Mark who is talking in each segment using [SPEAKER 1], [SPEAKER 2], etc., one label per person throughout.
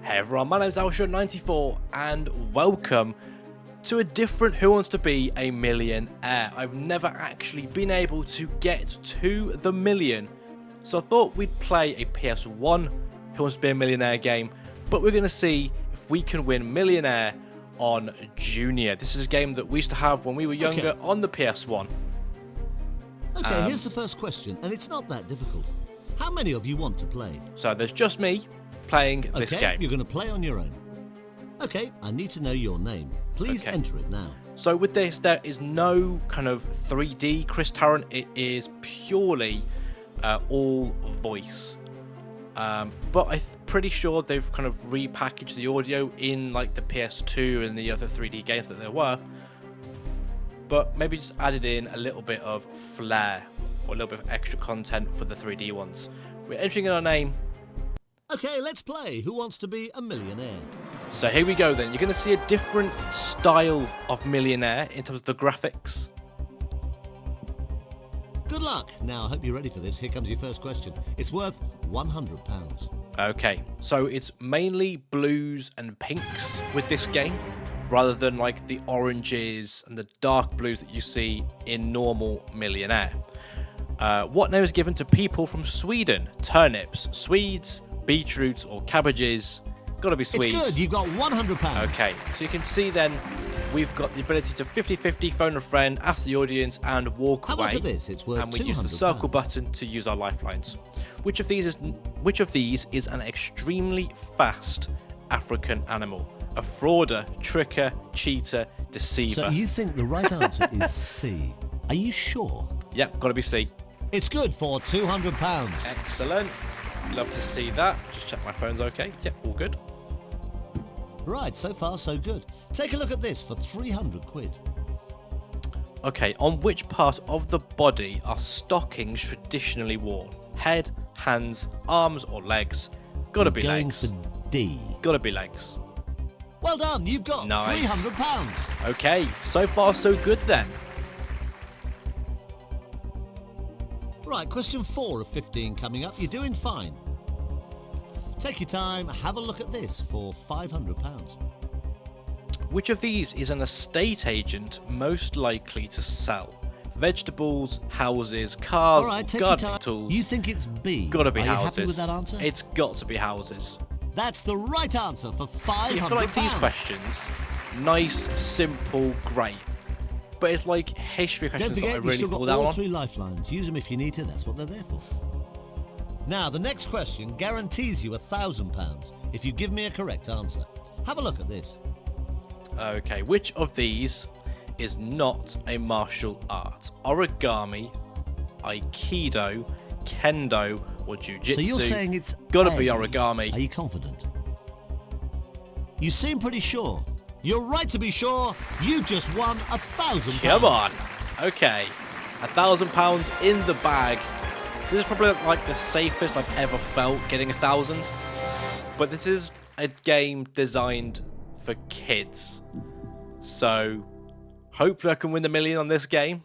[SPEAKER 1] Hey everyone, my name's Alsha94 and welcome to a different Who Wants to Be a Millionaire. I've never actually been able to get to the million, so I thought we'd play a PS1 Who Wants to Be a Millionaire game, but we're going to see if we can win Millionaire on Junior. This is a game that we used to have when we were younger on the PS1.
[SPEAKER 2] Okay, here's the first question, and it's not that difficult. How many of you want to play?
[SPEAKER 1] So there's just me playing this game.
[SPEAKER 2] You're going to play on your own. Okay, I need to know your name. Please enter it now.
[SPEAKER 1] So with this, there is no kind of 3D Chris Tarrant. It is purely all voice. But I'm pretty sure they've kind of repackaged the audio in like the PS2 and the other 3D games that there were. But maybe just added in a little bit of flair or a little bit of extra content for the 3D ones. We're entering in our name.
[SPEAKER 2] Okay, let's play Who Wants to Be a Millionaire?
[SPEAKER 1] So here we go then. You're going to see a different style of Millionaire in terms of the graphics.
[SPEAKER 2] Good luck. Now, I hope you're ready for this. Here comes your first question. It's worth £100.
[SPEAKER 1] Okay, so it's mainly blues and pinks with this game, rather than like the oranges and the dark blues that you see in normal Millionaire. What name is given to people from Sweden? Turnips, Swedes, beetroots or cabbages? Gotta be Swedes.
[SPEAKER 2] It's good, you've got £100.
[SPEAKER 1] Okay, so you can see then we've got the ability to 50-50, phone a friend, ask the audience and walk away.
[SPEAKER 2] How about this? It's worth
[SPEAKER 1] and we use the circle button to use our lifelines. Which of these is an extremely fast African animal? A frauder, tricker, cheater, deceiver.
[SPEAKER 2] So you think the right answer is C. Are you sure?
[SPEAKER 1] Yep, gotta be C.
[SPEAKER 2] It's good for £200.
[SPEAKER 1] Excellent. Love to see that. Just check my phone's okay. Yep, all good.
[SPEAKER 2] Right, so far so good. Take a look at this for 300 quid.
[SPEAKER 1] Okay, on which part of the body are stockings traditionally worn? Head, hands, arms or legs? Gotta be legs.
[SPEAKER 2] Going for D.
[SPEAKER 1] Gotta be legs.
[SPEAKER 2] Well done, you've got £300.
[SPEAKER 1] Okay, so far so good then.
[SPEAKER 2] Right, question 4 of 15 coming up. You're doing fine. Take your time, have a look at this for £500.
[SPEAKER 1] Which of these is an estate agent most likely to sell? Vegetables, houses, cars,
[SPEAKER 2] All right, take
[SPEAKER 1] gardening
[SPEAKER 2] your time.
[SPEAKER 1] tools?
[SPEAKER 2] You think it's B.
[SPEAKER 1] Gotta be
[SPEAKER 2] Are
[SPEAKER 1] houses.
[SPEAKER 2] you happy with that answer?
[SPEAKER 1] It's got to be houses.
[SPEAKER 2] That's the right answer for £500.
[SPEAKER 1] See, I feel like these questions, nice, simple, great. But it's like history questions
[SPEAKER 2] Don't
[SPEAKER 1] that I
[SPEAKER 2] forget,
[SPEAKER 1] really
[SPEAKER 2] you've still
[SPEAKER 1] fall
[SPEAKER 2] got
[SPEAKER 1] down
[SPEAKER 2] all
[SPEAKER 1] on.
[SPEAKER 2] 3 lifelines. Use them if you need to. That's what they're there for. Now, the next question guarantees you £1,000 if you give me a correct answer. Have a look at this.
[SPEAKER 1] Okay, which of these is not a martial art? Origami, Aikido, Kendo, or Jiu-Jitsu?
[SPEAKER 2] So you're saying it's
[SPEAKER 1] Gotta
[SPEAKER 2] A.
[SPEAKER 1] be origami.
[SPEAKER 2] Are you confident? You seem pretty sure. You're right to be sure. You just won £1,000.
[SPEAKER 1] Come on. Okay, £1,000 in the bag. This is probably like the safest I've ever felt getting 1,000. But this is a game designed for kids. So hopefully I can win the million on this game.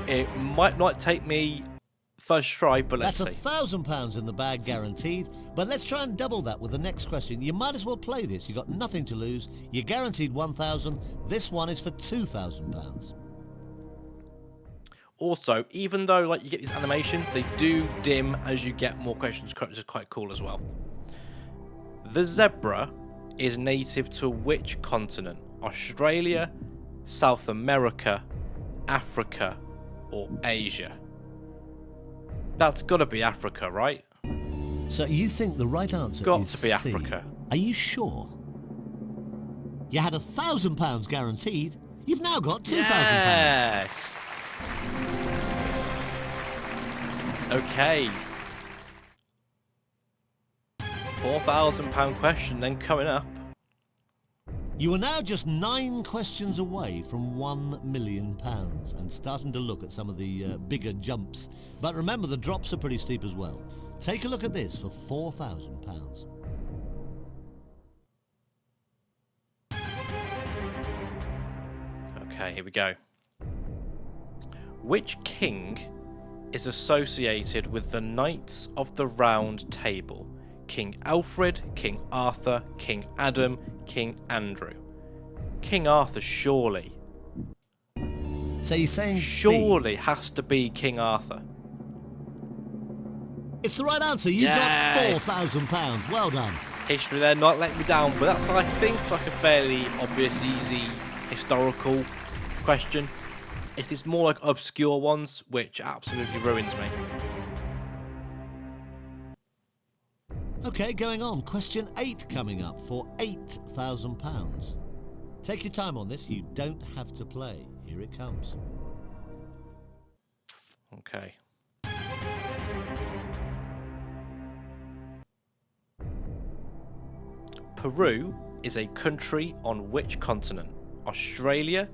[SPEAKER 1] It might not take me first try, but let's see.
[SPEAKER 2] That's £1,000 in the bag guaranteed. But let's try and double that with the next question. You might as well play this. You've got nothing to lose. You're guaranteed £1,000. This one is for £2,000.
[SPEAKER 1] Also, even though like you get these animations, they do dim as you get more questions, which is quite cool as well. The zebra is native to which continent? Australia, South America, Africa, or Asia? That's got to be Africa, right?
[SPEAKER 2] So you think the right answer
[SPEAKER 1] Got
[SPEAKER 2] is
[SPEAKER 1] to be
[SPEAKER 2] C.
[SPEAKER 1] Africa.
[SPEAKER 2] Are you sure? You had £1,000 guaranteed. You've now got £2,000.
[SPEAKER 1] Yes. Okay. £4,000 question then coming up.
[SPEAKER 2] You are now just 9 questions away from £1 million and starting to look at some of the bigger jumps. But remember, the drops are pretty steep as well. Take a look at this for £4,000.
[SPEAKER 1] Okay, here we go. Which king is associated with the Knights of the Round Table? King Alfred, King Arthur, King Adam, King Andrew. King Arthur, surely.
[SPEAKER 2] So you're saying
[SPEAKER 1] Surely
[SPEAKER 2] B.
[SPEAKER 1] has to be King Arthur.
[SPEAKER 2] It's the right answer. You've
[SPEAKER 1] Yes.
[SPEAKER 2] got £4,000. Well done.
[SPEAKER 1] History there not letting me down, but that's, I think, like a fairly obvious, easy historical question. It is more like obscure ones, which absolutely ruins me.
[SPEAKER 2] Okay, going on. Question 8 coming up for £8,000. Take your time on this. You don't have to play. Here it comes.
[SPEAKER 1] Okay. Peru is a country on which continent? Australia,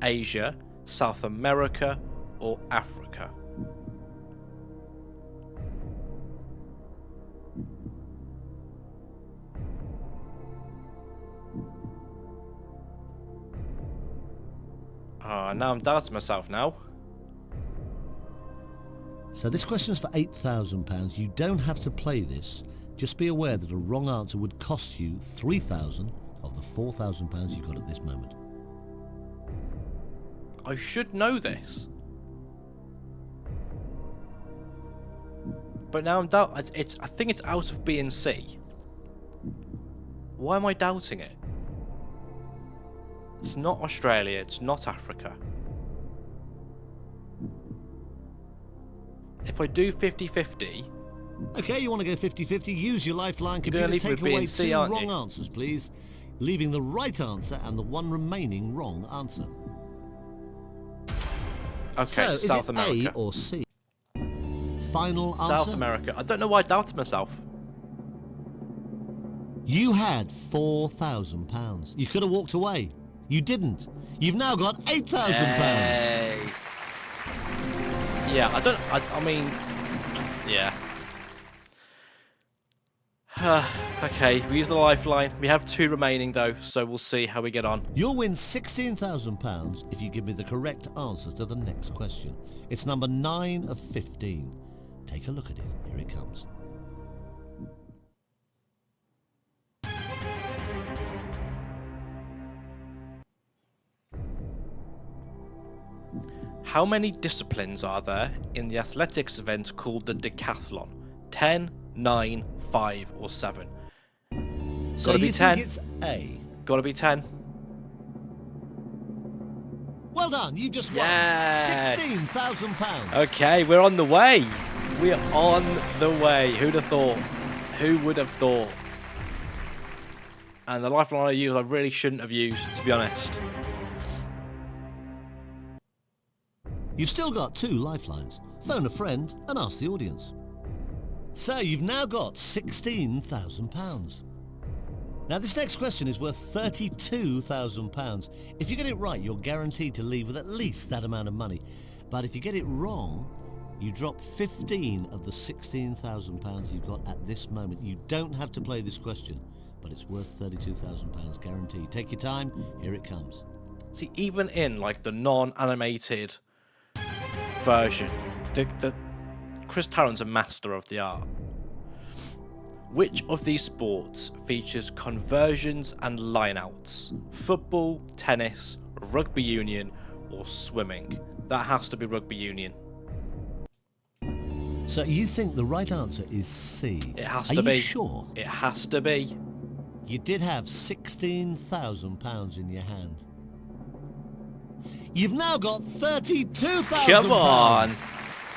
[SPEAKER 1] Asia, South America, or Africa? Now I'm doubting myself now.
[SPEAKER 2] So this question's for £8,000. You don't have to play this. Just be aware that a wrong answer would cost you £3,000 of the £4,000 you've got at this moment.
[SPEAKER 1] I should know this. But now I'm I think it's out of B and C. Why am I doubting it? It's not Australia, it's not Africa. If I do 50-50...
[SPEAKER 2] Okay, you want to go 50-50? Use your lifeline
[SPEAKER 1] You're gonna
[SPEAKER 2] computer.
[SPEAKER 1] leave
[SPEAKER 2] Take
[SPEAKER 1] with B
[SPEAKER 2] away
[SPEAKER 1] and C,
[SPEAKER 2] 2
[SPEAKER 1] aren't
[SPEAKER 2] wrong
[SPEAKER 1] you?
[SPEAKER 2] answers, please. Leaving the right answer and the one remaining wrong answer.
[SPEAKER 1] Okay,
[SPEAKER 2] So, is
[SPEAKER 1] South
[SPEAKER 2] it
[SPEAKER 1] America.
[SPEAKER 2] A or C? Final
[SPEAKER 1] South
[SPEAKER 2] answer?
[SPEAKER 1] America. I don't know why I doubted myself.
[SPEAKER 2] You had £4,000. You could have walked away. You didn't. You've now got £8,000.
[SPEAKER 1] Hey. Yeah, I mean, yeah. Okay, we use the lifeline. We have 2 remaining though, so we'll see how we get on.
[SPEAKER 2] You'll win £16,000 if you give me the correct answer to the next question. It's number 9 of 15. Take a look at it. Here it comes.
[SPEAKER 1] How many disciplines are there in the athletics event called the decathlon? 10, 9, 5, or 7?
[SPEAKER 2] So
[SPEAKER 1] Gotta be
[SPEAKER 2] you
[SPEAKER 1] 10.
[SPEAKER 2] think it's A?
[SPEAKER 1] Gotta be 10.
[SPEAKER 2] Well done, you just won
[SPEAKER 1] Yeah.
[SPEAKER 2] £16,000.
[SPEAKER 1] Okay, we're on the way. We are on the way. Who'd have thought? Who would have thought? And the lifeline I used, I really shouldn't have used, to be honest.
[SPEAKER 2] You've still got 2 lifelines. Phone a friend and ask the audience. So you've now got £16,000. Now this next question is worth £32,000. If you get it right, you're guaranteed to leave with at least that amount of money. But if you get it wrong, you drop 15 of the £16,000 you've got at this moment. You don't have to play this question, but it's worth £32,000 guaranteed. Take your time, here it comes.
[SPEAKER 1] See, even in like the non-animated version, the Chris Tarrant's a master of the art. Which of these sports features conversions and lineouts? Football, tennis, rugby union, or swimming? That has to be rugby union.
[SPEAKER 2] So you think the right answer is C?
[SPEAKER 1] It has
[SPEAKER 2] Are
[SPEAKER 1] to
[SPEAKER 2] you
[SPEAKER 1] be.
[SPEAKER 2] sure?
[SPEAKER 1] It has to be.
[SPEAKER 2] You did have £16,000 in your hand. You've now got £32,000.
[SPEAKER 1] Come on.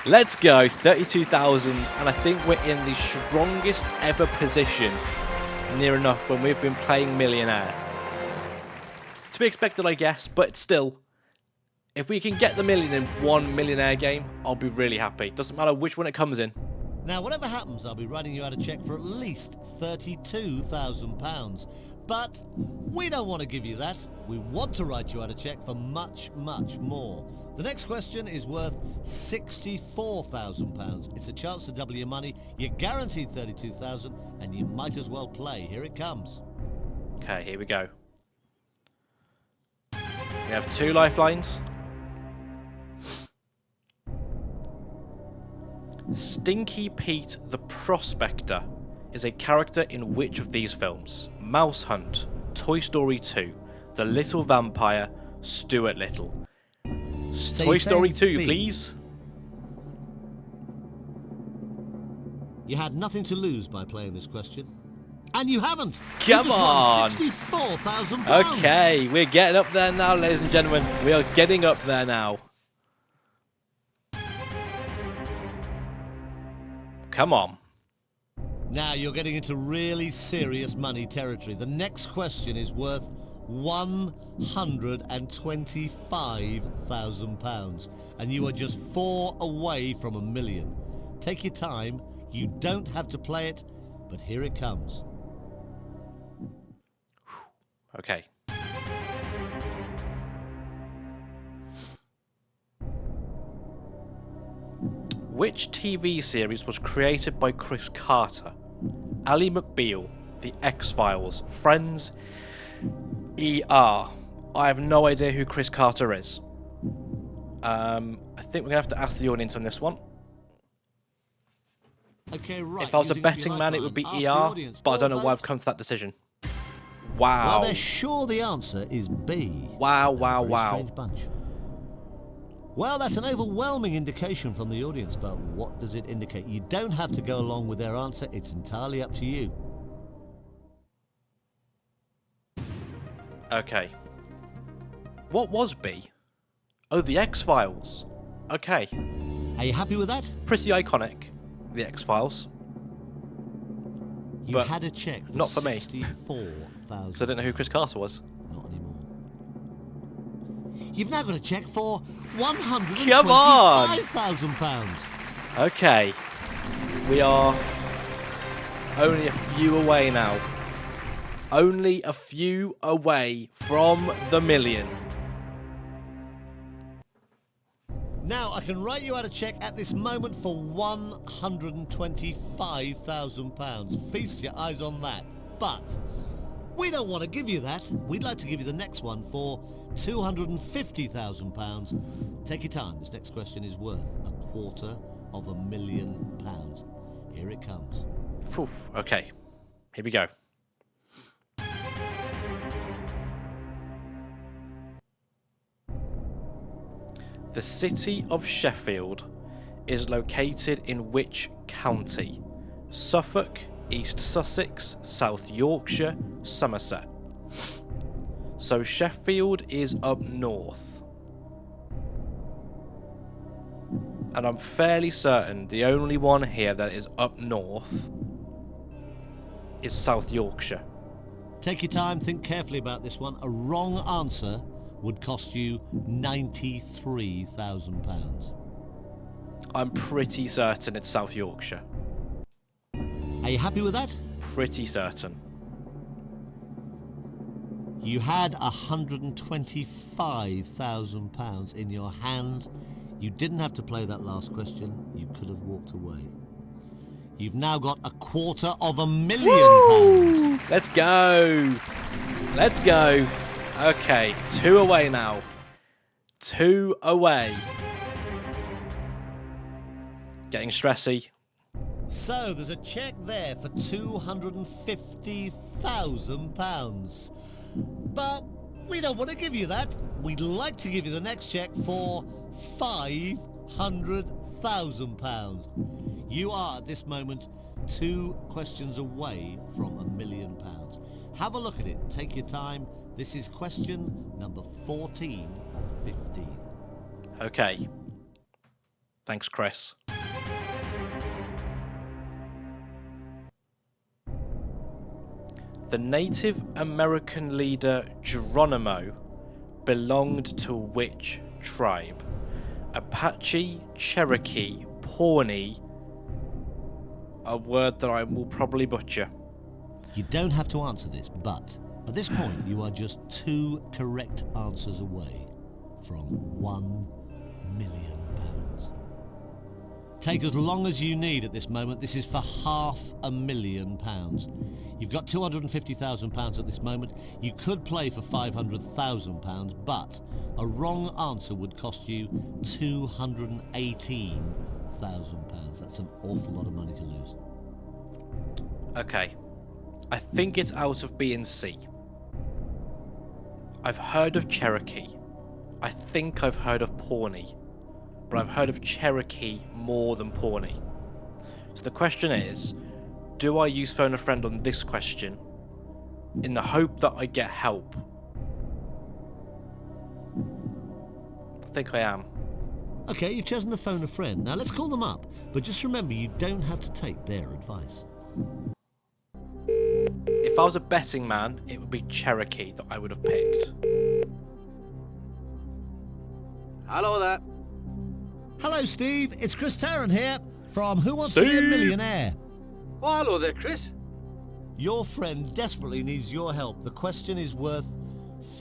[SPEAKER 1] Let's go. 32,000. And I think we're in the strongest ever position near enough when we've been playing Millionaire. To be expected, I guess, but still. If we can get the million in one Millionaire game, I'll be really happy. Doesn't matter which one it comes in.
[SPEAKER 2] Now, whatever happens, I'll be writing you out a cheque for at least £32,000. But we don't want to give you that. We want to write you out a cheque for much, much more. The next question is worth £64,000. It's a chance to double your money. You're guaranteed £32,000, and you might as well play. Here it comes.
[SPEAKER 1] Okay, here we go. We have 2 lifelines. Stinky Pete the Prospector is a character in which of these films? Mouse Hunt, Toy Story 2, The Little Vampire, Stuart Little.
[SPEAKER 2] So
[SPEAKER 1] Toy Story 2,
[SPEAKER 2] B.
[SPEAKER 1] please.
[SPEAKER 2] You had nothing to lose by playing this question. And you haven't.
[SPEAKER 1] Come
[SPEAKER 2] You just
[SPEAKER 1] on.
[SPEAKER 2] won £64,000.
[SPEAKER 1] Okay, we're getting up there now, ladies and gentlemen. We are getting up there now. Come on.
[SPEAKER 2] Now you're getting into really serious money territory. The next question is worth £125,000. And you are just 4 away from $1 million. Take your time. You don't have to play it, but here it comes.
[SPEAKER 1] Okay. Which TV series was created by Chris Carter? Ally McBeal, The X-Files, Friends, ER. I have no idea who Chris Carter is. I think we're going to have to ask the audience on this one.
[SPEAKER 2] Okay, right.
[SPEAKER 1] If I was a
[SPEAKER 2] using
[SPEAKER 1] betting
[SPEAKER 2] your
[SPEAKER 1] man, it
[SPEAKER 2] lifeline,
[SPEAKER 1] would be
[SPEAKER 2] ask the
[SPEAKER 1] ER,
[SPEAKER 2] audience.
[SPEAKER 1] but I don't
[SPEAKER 2] Go
[SPEAKER 1] know why I've
[SPEAKER 2] vote.
[SPEAKER 1] come to that decision.
[SPEAKER 2] Well,
[SPEAKER 1] Wow.
[SPEAKER 2] they're sure the answer is B.
[SPEAKER 1] Wow,
[SPEAKER 2] They're a
[SPEAKER 1] wow,
[SPEAKER 2] very
[SPEAKER 1] wow.
[SPEAKER 2] strange bunch. Well, that's an overwhelming indication from the audience, but what does it indicate? You don't have to go along with their answer. It's entirely up to you.
[SPEAKER 1] Okay. What was B? Oh, The X-Files. Okay.
[SPEAKER 2] Are you happy with that?
[SPEAKER 1] Pretty iconic, The X-Files.
[SPEAKER 2] You
[SPEAKER 1] But
[SPEAKER 2] had a check for
[SPEAKER 1] not for me.
[SPEAKER 2] 64,000.
[SPEAKER 1] Because I didn't know who Chris Carter was.
[SPEAKER 2] Not anymore. You've now got a check for
[SPEAKER 1] Come on!
[SPEAKER 2] £125,000.
[SPEAKER 1] Okay. We are only a few away now. Only a few away from the million.
[SPEAKER 2] Now, I can write you out a cheque at this moment for £125,000. Feast your eyes on that. But we don't want to give you that. We'd like to give you the next one for £250,000. Take your time. This next question is worth £250,000. Here it comes.
[SPEAKER 1] Phew. Okay. Here we go. The city of Sheffield is located in which county? Suffolk, East Sussex, South Yorkshire, Somerset. So Sheffield is up north. And I'm fairly certain the only one here that is up north is South Yorkshire.
[SPEAKER 2] Take your time, think carefully about this one. A wrong answer would cost you £93,000.
[SPEAKER 1] I'm pretty certain it's South Yorkshire.
[SPEAKER 2] Are you happy with that?
[SPEAKER 1] Pretty certain.
[SPEAKER 2] You had £125,000 in your hand. You didn't have to play that last question. You could have walked away. You've now got £250,000.
[SPEAKER 1] Let's go. Let's go. Okay, 2 away now. 2 away. Getting stressy.
[SPEAKER 2] So there's a cheque there for £250,000. But we don't want to give you that. We'd like to give you the next cheque for £500,000. You are at this moment 2 questions away from £1 million. Have a look at it. Take your time. This is question number 14 of 15.
[SPEAKER 1] Okay. Thanks, Chris. The Native American leader Geronimo belonged to which tribe? Apache, Cherokee, Pawnee, a word that I will probably butcher.
[SPEAKER 2] You don't have to answer this, but at this point you are just 2 correct answers away from £1 million. Take as long as you need at this moment. This is for £500,000. You've got £250,000 at this moment. You could play for £500,000, but a wrong answer would cost you £218,000. That's an awful lot of money to lose.
[SPEAKER 1] Okay. I think it's out of B and C. I've heard of Cherokee. I think I've heard of Pawnee. But I've heard of Cherokee more than Pawnee. So the question is, do I use phone a friend on this question in the hope that I get help? I think I am.
[SPEAKER 2] Okay, you've chosen to phone a friend. Now let's call them up. But just remember, you don't have to take their advice.
[SPEAKER 1] If I was a betting man, it would be Cherokee that I would have picked.
[SPEAKER 3] Hello there.
[SPEAKER 2] Hello, Steve. It's Chris Tarrant here from Who Wants to Be a
[SPEAKER 1] Steve.
[SPEAKER 2] Millionaire.
[SPEAKER 3] Oh, hello there, Chris.
[SPEAKER 2] Your friend desperately needs your help. The question is worth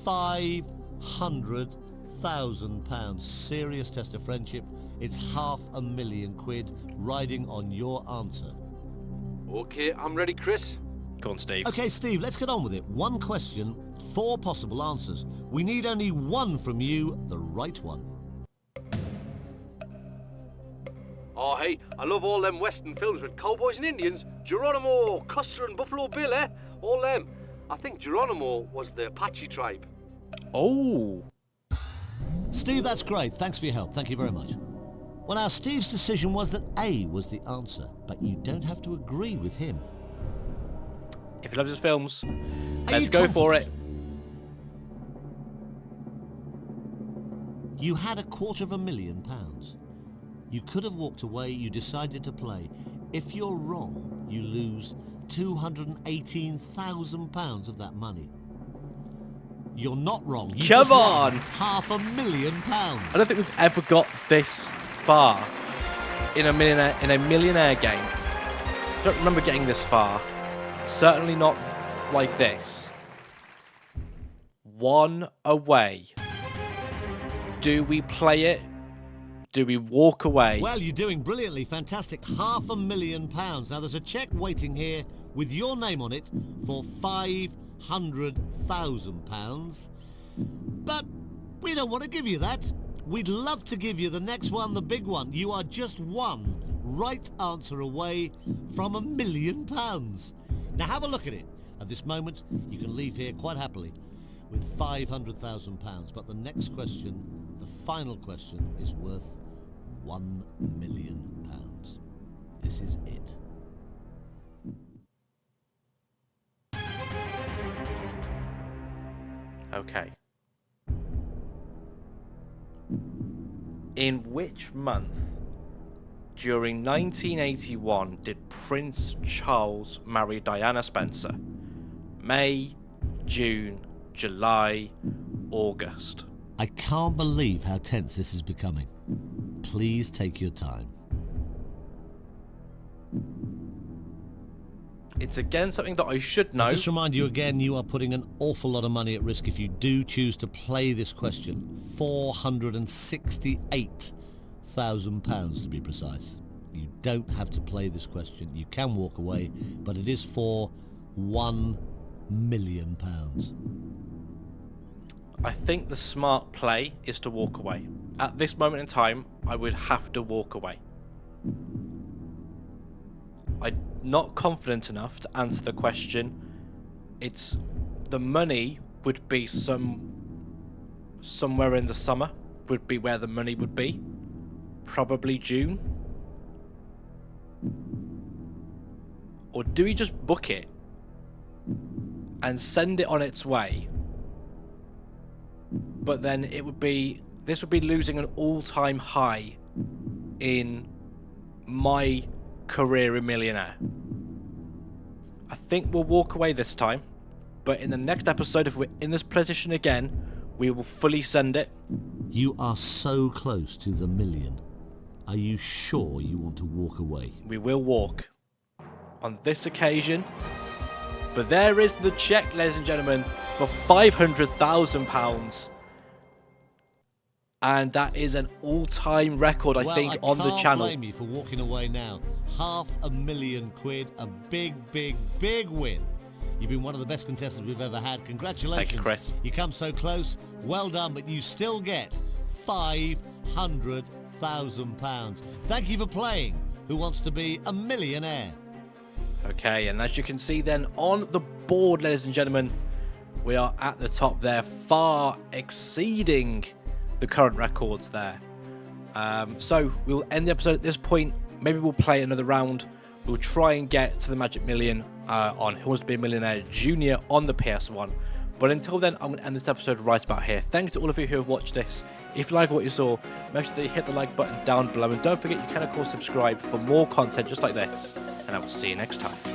[SPEAKER 2] £500,000. Serious test of friendship. It's £500,000 riding on your answer.
[SPEAKER 3] Okay, I'm ready, Chris.
[SPEAKER 1] Go on, Steve.
[SPEAKER 2] Okay, Steve, let's get on with it. One question, 4 possible answers. We need only one from you, the right one.
[SPEAKER 3] Oh, hey, I love all them Western films with cowboys and Indians. Geronimo, Custer and Buffalo Bill, eh? All them. I think Geronimo was the Apache tribe.
[SPEAKER 1] Oh.
[SPEAKER 2] Steve, that's great. Thanks for your help. Thank you very much. Well, now, Steve's decision was that A was the answer, but you don't have to agree with him.
[SPEAKER 1] If he loves his films,
[SPEAKER 2] Are
[SPEAKER 1] let's
[SPEAKER 2] you
[SPEAKER 1] go for it.
[SPEAKER 2] confident? You had £250,000. You could have walked away. You decided to play. If you're wrong, you lose £218,000 of that money. You're not wrong. You
[SPEAKER 1] Come
[SPEAKER 2] just won
[SPEAKER 1] on!
[SPEAKER 2] £500,000.
[SPEAKER 1] I don't think we've ever got this far in a millionaire game. I don't remember getting this far. Certainly not like this. One away. Do we play it? Do we walk away?
[SPEAKER 2] Well, you're doing brilliantly. Fantastic. £500,000. Now, there's a cheque waiting here with your name on it for £500,000. But we don't want to give you that. We'd love to give you the next one, the big one. You are just one right answer away from £1 million. Now, have a look at it. At this moment, you can leave here quite happily with £500,000. But the next question, the final question, is worth £1 million. This is it.
[SPEAKER 1] Okay. In which month during 1981 did Prince Charles marry Diana Spencer? May, June, July, August.
[SPEAKER 2] I can't believe how tense this is becoming. Please take your time.
[SPEAKER 1] It's again something that I should know.
[SPEAKER 2] Just remind you again, you are putting an awful lot of money at risk if you do choose to play this question. £468,000 to be precise. You don't have to play this question. You can walk away, but it is for £1 million.
[SPEAKER 1] I think the smart play is to walk away. At this moment in time, I would have to walk away. I'm not confident enough to answer the question. It's the money would be somewhere in the summer would be where the money would be. Probably June. Or do we just book it and send it on its way? But then this would be losing an all-time high in my career in Millionaire. I think we'll walk away this time, but in the next episode, if we're in this position again, we will fully send it.
[SPEAKER 2] You are so close to the million. Are you sure you want to walk away?
[SPEAKER 1] We will walk on this occasion. But there is the check, ladies and gentlemen, for £500,000. And that is an all-time record, I think, on the channel.
[SPEAKER 2] I can't blame you for walking away now. £500,000, a big, big, big win. You've been one of the best contestants we've ever had. Congratulations.
[SPEAKER 1] Thank you, Chris.
[SPEAKER 2] You come so close. Well done, but you still get £500,000. Thank you for playing Who Wants to Be a Millionaire?
[SPEAKER 1] Okay, and as you can see then on the board, ladies and gentlemen, we are at the top there, far exceeding the current records there. So we'll end the episode at this point. Maybe we'll play another round. We'll try and get to the Magic Million on Who Wants to Be a Millionaire Junior on the PS1. But until then, I'm going to end this episode right about here. Thanks to all of you who have watched this. If you like what you saw, make sure that you hit the like button down below. And don't forget, you can, of course, subscribe for more content just like this. And I will see you next time.